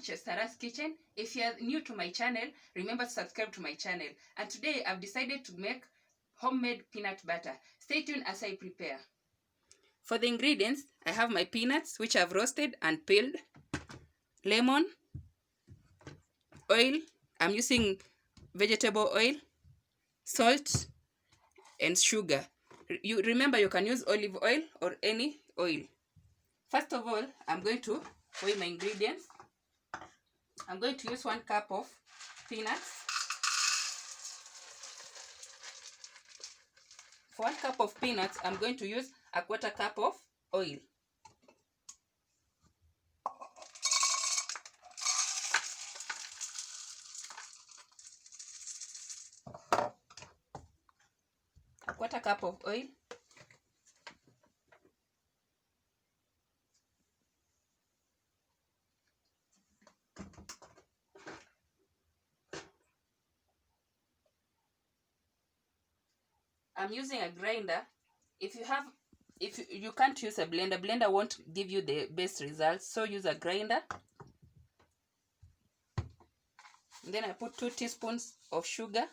Chef Sarah's Kitchen. If you are new to my channel, remember to subscribe to my channel. And today I've decided to make homemade peanut butter. Stay tuned as I prepare. For the ingredients, I have my peanuts, which I've roasted and peeled, lemon, oil, I'm using vegetable oil, salt, and sugar. You remember you can use olive oil or any oil. First of all, I'm going to weigh my ingredients. I'm going to use 1 cup of peanuts. For 1 cup of peanuts, I'm going to use 1/4 cup of oil. A 1/4 cup of oil. I'm using a grinder. If you can't use a blender won't give you the best results, so use a grinder. And then I put 2 teaspoons of sugar.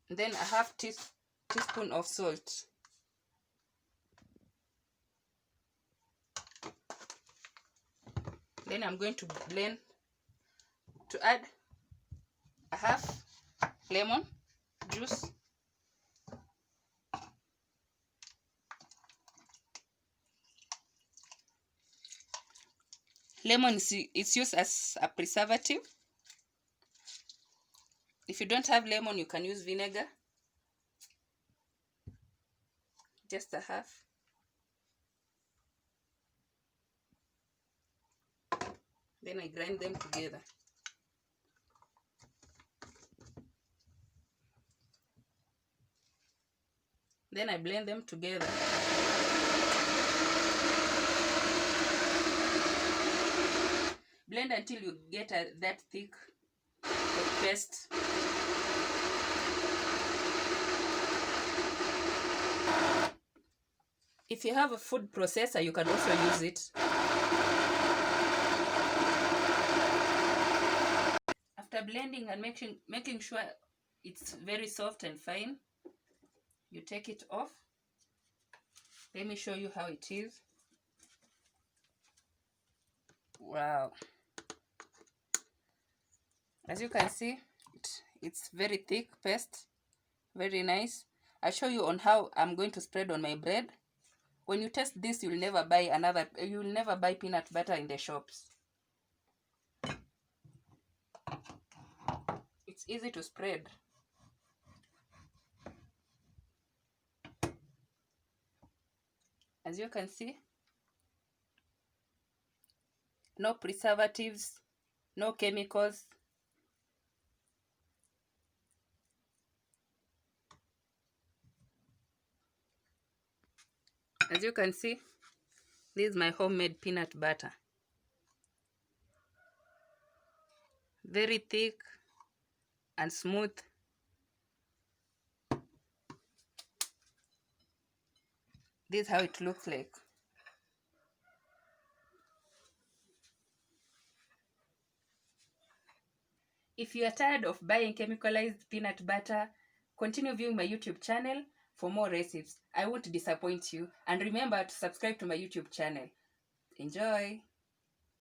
And then a half teaspoon of salt. Then I'm going to blend to add a half lemon juice. Lemon is used as a preservative. If you don't have lemon, you can use vinegar. Just a half. Then I grind them together. Then I blend them together. Blend until you get that thick paste. If you have a food processor, you can also use it. After blending and making sure it's very soft and fine, you take it off. Let me show you how it is. Wow. As you can see, it's very thick paste, very nice. I'll show you on how I'm going to spread on my bread. When you taste this, you'll never buy peanut butter in the shops. It's easy to spread. As you can see, no preservatives, no chemicals. As you can see, this is my homemade peanut butter. Very thick and smooth. This is how it looks like. If you are tired of buying chemicalized peanut butter, continue viewing my YouTube channel for more recipes. I won't disappoint you. And remember to subscribe to my YouTube channel. Enjoy!